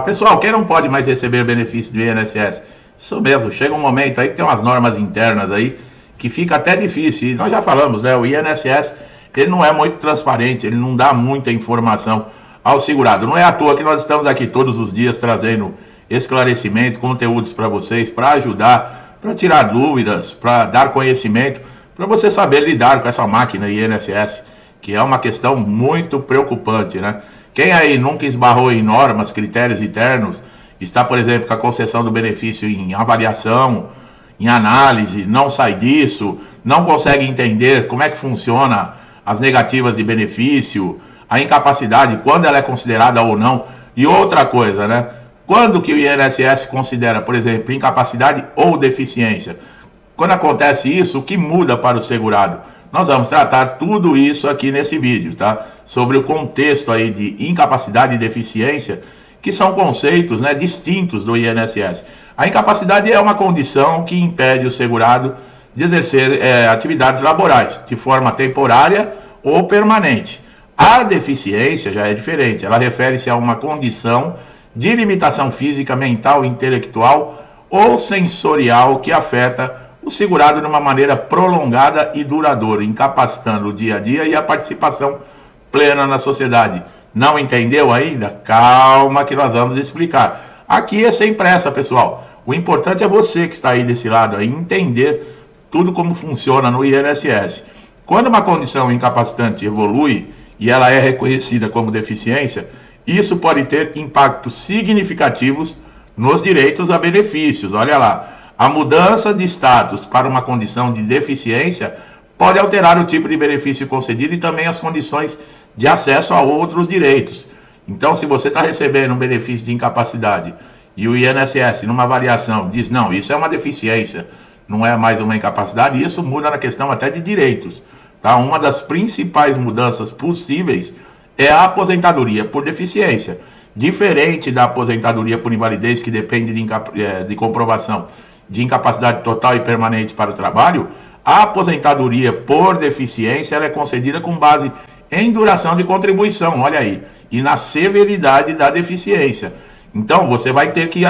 Pessoal, quem não pode mais receber benefício do INSS? Isso mesmo, chega um momento aí que tem umas normas internas aí que fica até difícil. E nós já falamos, né? O INSS, ele não é muito transparente, ele não dá muita informação ao segurado. Não é à toa que nós estamos aqui todos os dias trazendo esclarecimento, conteúdos para vocês, para ajudar, para tirar dúvidas, para dar conhecimento, para você saber lidar com essa máquina INSS, que é uma questão muito preocupante, né? Quem aí nunca esbarrou em normas, critérios internos, está, por exemplo, com a concessão do benefício em avaliação, em análise, não sai disso, não consegue entender como é que funciona as negativas de benefício, a incapacidade, quando ela é considerada ou não. E outra coisa, né? Quando que o INSS considera, por exemplo, incapacidade ou deficiência? Quando acontece isso, o que muda para o segurado? Nós vamos tratar tudo isso aqui nesse vídeo, tá? Sobre o contexto aí de incapacidade e deficiência, que são conceitos, né, distintos do INSS. A incapacidade é uma condição que impede o segurado de exercer atividades laborais, de forma temporária ou permanente. A deficiência já é diferente, ela refere-se a uma condição de limitação física, mental, intelectual ou sensorial que afeta o segurado de uma maneira prolongada e duradoura, incapacitando o dia a dia e a participação plena na sociedade. Não entendeu ainda? Calma que nós vamos explicar. Aqui é sem pressa, pessoal. O importante é você que está aí desse lado, aí, entender tudo como funciona no INSS. Quando uma condição incapacitante evolui e ela é reconhecida como deficiência, isso pode ter impactos significativos nos direitos a benefícios. Olha lá. A mudança de status para uma condição de deficiência pode alterar o tipo de benefício concedido e também as condições de acesso a outros direitos. Então, se você está recebendo um benefício de incapacidade e o INSS, numa avaliação, diz, não, isso é uma deficiência, não é mais uma incapacidade, isso muda na questão até de direitos. Tá? Uma das principais mudanças possíveis é a aposentadoria por deficiência. Diferente da aposentadoria por invalidez, que depende de comprovação de incapacidade total e permanente para o trabalho, a aposentadoria por deficiência ela é concedida com base em duração de contribuição, olha aí, e na severidade da deficiência. Então, você vai ter que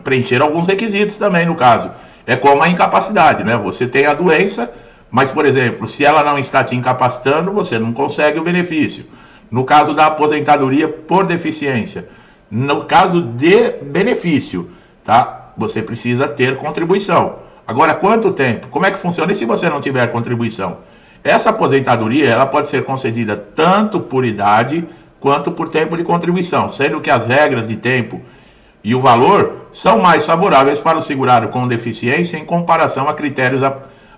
preencher alguns requisitos também, no caso. É como a incapacidade, né? Você tem a doença, mas, por exemplo, se ela não está te incapacitando, você não consegue o benefício. No caso da aposentadoria por deficiência, no caso de benefício, tá? Você precisa ter contribuição. Agora, quanto tempo? Como é que funciona? E se você não tiver contribuição? Essa aposentadoria ela pode ser concedida tanto por idade quanto por tempo de contribuição, sendo que as regras de tempo e o valor são mais favoráveis para o segurado com deficiência em comparação a critérios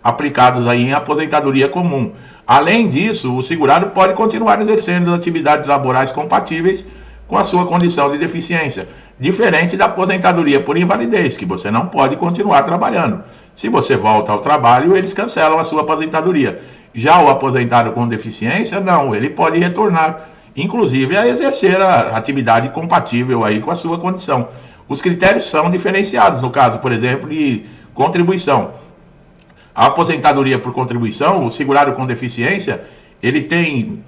aplicados aí em aposentadoria comum. Além disso, o segurado pode continuar exercendo as atividades laborais compatíveis com a sua condição de deficiência, diferente da aposentadoria por invalidez, que você não pode continuar trabalhando. Se você volta ao trabalho, eles cancelam a sua aposentadoria. Já o aposentado com deficiência, não, ele pode retornar, inclusive a exercer a atividade compatível aí com a sua condição. Os critérios são diferenciados, no caso, por exemplo, de contribuição. A aposentadoria por contribuição, o segurado com deficiência, ele tem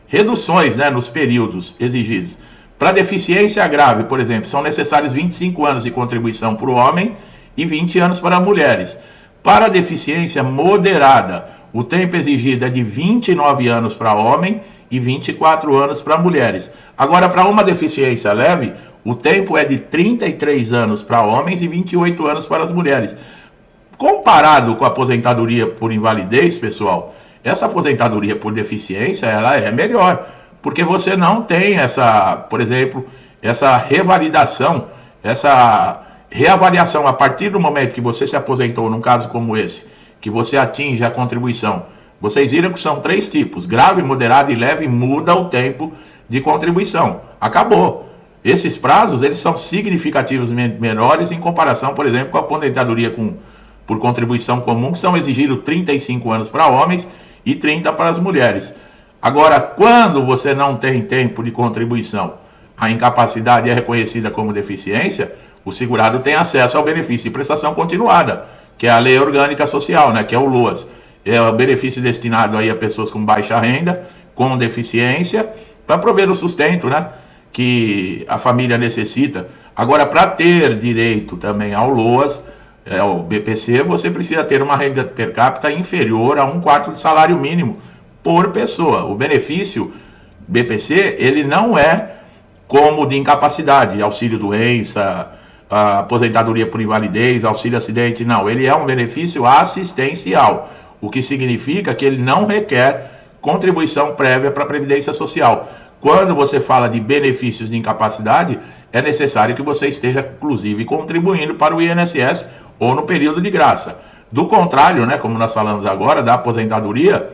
reduções, né, nos períodos exigidos. Para deficiência grave, por exemplo, são necessários 25 anos de contribuição para o homem e 20 anos para mulheres. Para deficiência moderada, o tempo exigido é de 29 anos para homem e 24 anos para mulheres. Agora, para uma deficiência leve, o tempo é de 33 anos para homens e 28 anos para as mulheres. Comparado com a aposentadoria por invalidez, pessoal, essa aposentadoria por deficiência, ela é melhor, porque você não tem essa, por exemplo, essa revalidação, essa reavaliação a partir do momento que você se aposentou, num caso como esse, que você atinge a contribuição. Vocês viram que são 3 tipos, grave, moderado e leve, muda o tempo de contribuição. Acabou. Esses prazos, eles são significativamente menores em comparação, por exemplo, com a aposentadoria por contribuição comum, que são exigidos 35 anos para homens e 30 para as mulheres. Agora, quando você não tem tempo de contribuição, a incapacidade é reconhecida como deficiência, o segurado tem acesso ao benefício de prestação continuada, que é a Lei Orgânica Social, né, que é o LOAS. É o benefício destinado aí a pessoas com baixa renda, com deficiência, para prover o sustento, né, que a família necessita. Agora, para ter direito também ao LOAS, ao BPC, você precisa ter uma renda per capita inferior a 1/4 do salário mínimo por pessoa. O benefício BPC, ele não é como de incapacidade, auxílio-doença, aposentadoria por invalidez, auxílio-acidente, não. Ele é um benefício assistencial, o que significa que ele não requer contribuição prévia para a Previdência Social. Quando você fala de benefícios de incapacidade, é necessário que você esteja, inclusive, contribuindo para o INSS ou no período de graça. Do contrário, né, como nós falamos agora, da aposentadoria,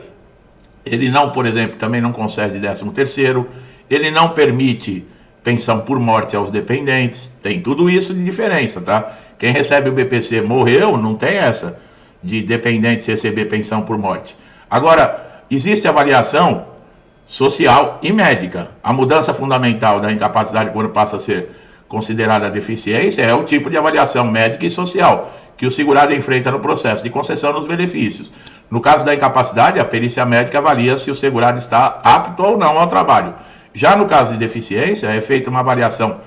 ele não, por exemplo, também não concede 13º, ele não permite pensão por morte aos dependentes, tem tudo isso de diferença, tá? Quem recebe o BPC morreu, não tem essa de dependentes receber pensão por morte. Agora, existe avaliação social e médica. A mudança fundamental da incapacidade quando passa a ser considerada deficiência é o tipo de avaliação médica e social que o segurado enfrenta no processo de concessão dos benefícios. No caso da incapacidade, a perícia médica avalia se o segurado está apto ou não ao trabalho. Já no caso de deficiência, é feita uma avaliação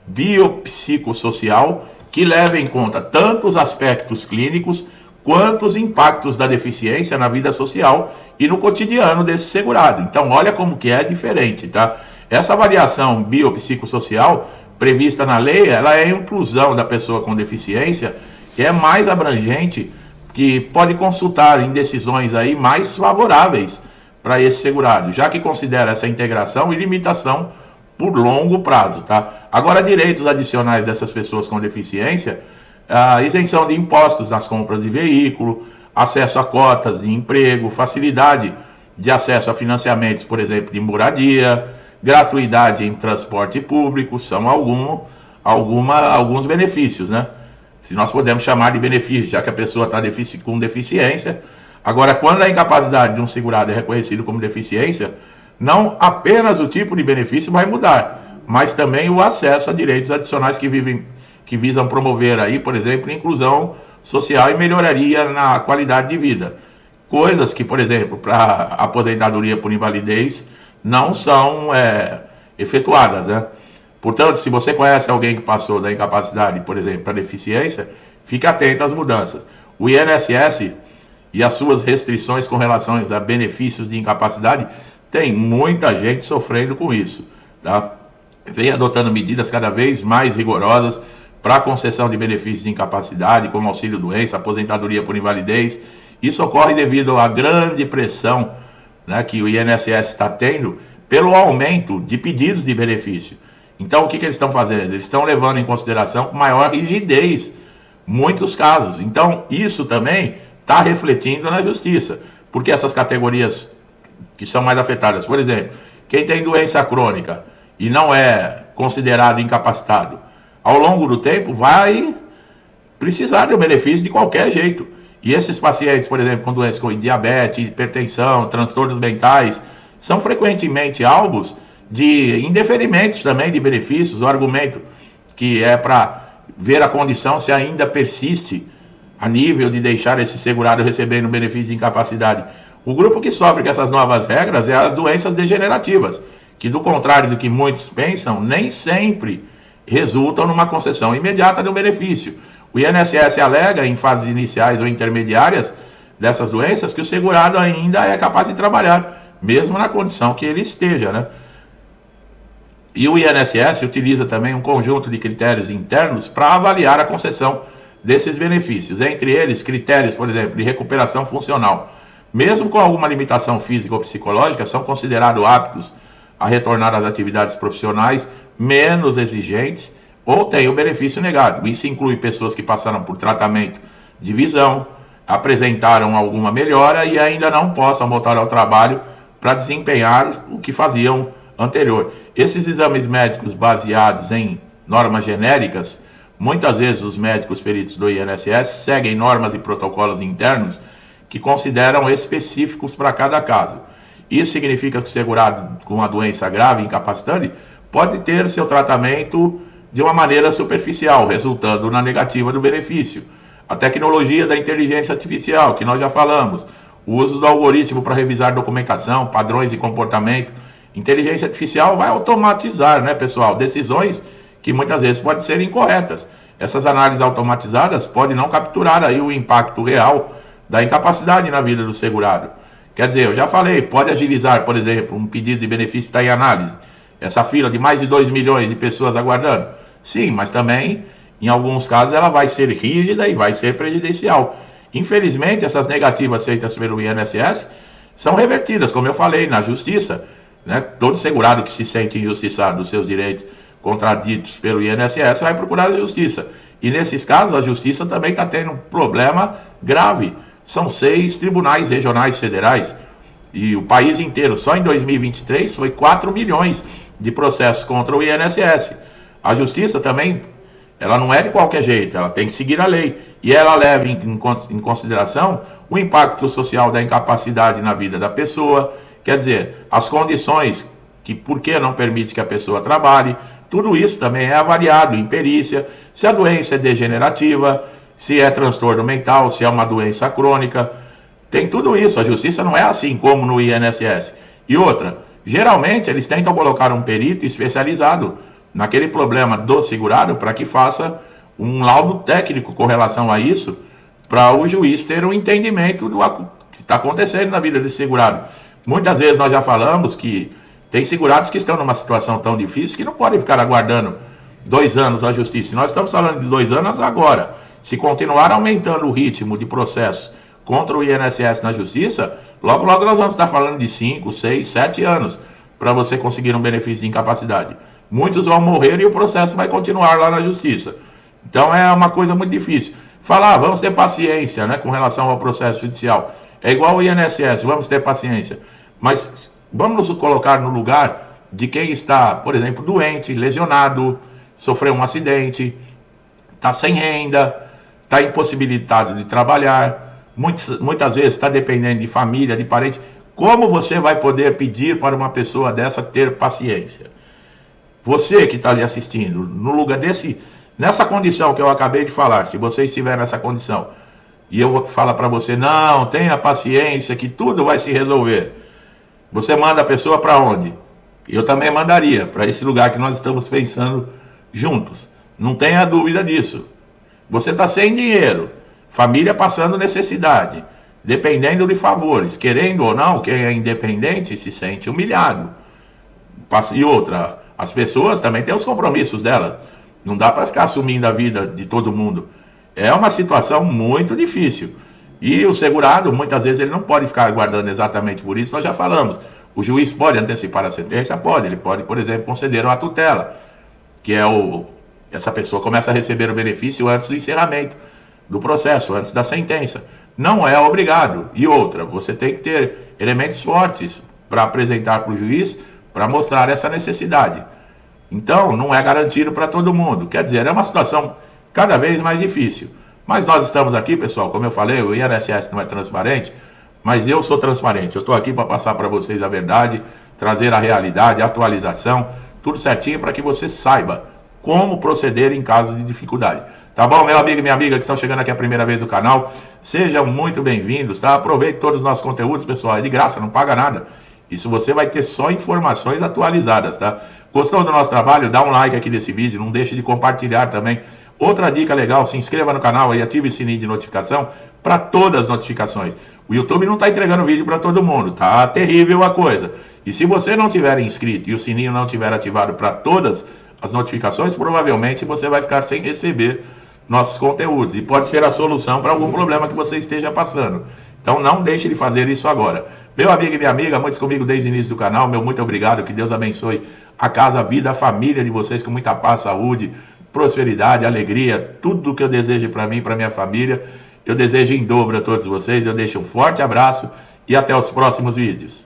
biopsicossocial que leva em conta tanto os aspectos clínicos quanto os impactos da deficiência na vida social e no cotidiano desse segurado. Então, olha como que é diferente, tá? Essa avaliação biopsicossocial prevista na lei, ela é a inclusão da pessoa com deficiência, que é mais abrangente, que pode consultar em decisões aí mais favoráveis para esse segurado, já que considera essa integração e limitação por longo prazo, tá? Agora, direitos adicionais dessas pessoas com deficiência, a isenção de impostos nas compras de veículo, acesso a cotas de emprego, facilidade de acesso a financiamentos, por exemplo, de moradia, gratuidade em transporte público, são alguns benefícios, né? Se nós podemos chamar de benefício, já que a pessoa está com deficiência. Agora, quando a incapacidade de um segurado é reconhecido como deficiência, não apenas o tipo de benefício vai mudar, mas também o acesso a direitos adicionais que visam promover aí, por exemplo, inclusão social e melhoraria na qualidade de vida. Coisas que, por exemplo, para aposentadoria por invalidez não são efetuadas, né? Portanto, se você conhece alguém que passou da incapacidade, por exemplo, para deficiência, fique atento às mudanças. O INSS e as suas restrições com relação a benefícios de incapacidade, tem muita gente sofrendo com isso, tá? Vem adotando medidas cada vez mais rigorosas para a concessão de benefícios de incapacidade, como auxílio-doença, aposentadoria por invalidez. Isso ocorre devido à grande pressão, né, que o INSS está tendo pelo aumento de pedidos de benefício. Então, o que eles estão fazendo? Eles estão levando em consideração com maior rigidez muitos casos. Então, isso também está refletindo na justiça, porque essas categorias que são mais afetadas, por exemplo, quem tem doença crônica e não é considerado incapacitado, ao longo do tempo vai precisar do benefício de qualquer jeito. E esses pacientes, por exemplo, com doenças como diabetes, hipertensão, transtornos mentais, são frequentemente alvos de indeferimentos também de benefícios. O argumento que é para ver a condição se ainda persiste a nível de deixar esse segurado recebendo benefício de incapacidade. O grupo que sofre com essas novas regras é as doenças degenerativas, que, do contrário do que muitos pensam, nem sempre resultam numa concessão imediata de um benefício. O INSS alega, em fases iniciais ou intermediárias dessas doenças, que o segurado ainda é capaz de trabalhar, mesmo na condição que ele esteja, né? E o INSS utiliza também um conjunto de critérios internos para avaliar a concessão desses benefícios, entre eles critérios, por exemplo, de recuperação funcional. Mesmo com alguma limitação física ou psicológica, são considerados aptos a retornar às atividades profissionais menos exigentes ou têm o benefício negado. Isso inclui pessoas que passaram por tratamento de visão, apresentaram alguma melhora e ainda não possam voltar ao trabalho para desempenhar o que faziam anterior. Esses exames médicos baseados em normas genéricas, muitas vezes os médicos peritos do INSS seguem normas e protocolos internos que consideram específicos para cada caso. Isso significa que o segurado com uma doença grave e incapacitante pode ter seu tratamento de uma maneira superficial, resultando na negativa do benefício. A tecnologia da inteligência artificial, que nós já falamos, o uso do algoritmo para revisar documentação, padrões de comportamento, Inteligência artificial vai automatizar, né, pessoal, decisões que muitas vezes podem ser incorretas. Essas análises automatizadas podem não capturar aí o impacto real da incapacidade na vida do segurado. Quer dizer, eu já falei, pode agilizar, por exemplo, um pedido de benefício que está em análise. Essa fila de mais de 2 milhões de pessoas aguardando. Sim, mas também, em alguns casos, ela vai ser rígida e vai ser prejudicial. Infelizmente, essas negativas feitas pelo INSS são revertidas, como eu falei, na justiça. Né? Todo segurado que se sente injustiçado dos seus direitos contraditos pelo INSS vai procurar a justiça. E nesses casos, a justiça também está tendo um problema grave. São 6 tribunais regionais federais e o país inteiro, só em 2023, foi 4 milhões de processos contra o INSS. A justiça também, ela não é de qualquer jeito, ela tem que seguir a lei. E ela leva em consideração o impacto social da incapacidade na vida da pessoa, quer dizer, as condições que por que não permite que a pessoa trabalhe. Tudo isso também é avaliado em perícia, se a doença é degenerativa, se é transtorno mental, se é uma doença crônica. Tem tudo isso, a justiça não é assim como no INSS. E outra, geralmente eles tentam colocar um perito especializado naquele problema do segurado para que faça um laudo técnico com relação a isso, para o juiz ter um entendimento do que está acontecendo na vida desse segurado. Muitas vezes nós já falamos que tem segurados que estão numa situação tão difícil que não podem ficar aguardando 2 anos a justiça. Nós estamos falando de 2 anos agora. Se continuar aumentando o ritmo de processos contra o INSS na justiça, logo logo nós vamos estar falando de 5, 6, 7 anos para você conseguir um benefício de incapacidade. Muitos vão morrer e o processo vai continuar lá na justiça. Então é uma coisa muito difícil. Falar, vamos ter paciência, né, com relação ao processo judicial. É igual o INSS, vamos ter paciência. Mas vamos nos colocar no lugar de quem está, por exemplo, doente, lesionado, sofreu um acidente, está sem renda, está impossibilitado de trabalhar, muitas vezes está dependendo de família, de parente. Como você vai poder pedir para uma pessoa dessa ter paciência? Você que está ali assistindo, no lugar nessa condição que eu acabei de falar, se você estiver nessa condição, e eu vou falar para você, não, tenha paciência que tudo vai se resolver. Você manda a pessoa para onde? Eu também mandaria, para esse lugar que nós estamos pensando juntos. Não tenha dúvida disso. Você está sem dinheiro, família passando necessidade, dependendo de favores, querendo ou não, quem é independente se sente humilhado. E outra, as pessoas também têm os compromissos delas. Não dá para ficar assumindo a vida de todo mundo. É uma situação muito difícil. E o segurado, muitas vezes, ele não pode ficar aguardando exatamente por isso, nós já falamos. O juiz pode antecipar a sentença? Pode. Ele pode, por exemplo, conceder uma tutela, que é essa pessoa começa a receber o benefício antes do encerramento do processo, antes da sentença. Não é obrigado. E outra, você tem que ter elementos fortes para apresentar para o juiz, para mostrar essa necessidade. Então, não é garantido para todo mundo. Quer dizer, é uma situação cada vez mais difícil. Mas nós estamos aqui, pessoal, como eu falei, o INSS não é transparente, mas eu sou transparente. Eu estou aqui para passar para vocês a verdade, trazer a realidade, a atualização, tudo certinho para que você saiba como proceder em caso de dificuldade. Tá bom, meu amigo e minha amiga que estão chegando aqui a primeira vez no canal, sejam muito bem-vindos, tá? Aproveite todos os nossos conteúdos, pessoal, é de graça, não paga nada. Isso você vai ter só informações atualizadas, tá? Gostou do nosso trabalho? Dá um like aqui nesse vídeo, não deixe de compartilhar também. Outra dica legal, se inscreva no canal e ative o sininho de notificação para todas as notificações. O YouTube não está entregando vídeo para todo mundo, tá terrível a coisa. E se você não tiver inscrito e o sininho não tiver ativado para todas as notificações, provavelmente você vai ficar sem receber nossos conteúdos. E pode ser a solução para algum problema que você esteja passando. Então não deixe de fazer isso agora. Meu amigo e minha amiga, muitos comigo desde o início do canal, meu muito obrigado, que Deus abençoe a casa, a vida, a família de vocês com muita paz, saúde, prosperidade, alegria, tudo que eu desejo para mim e para minha família, eu desejo em dobro a todos vocês. Eu deixo um forte abraço e até os próximos vídeos.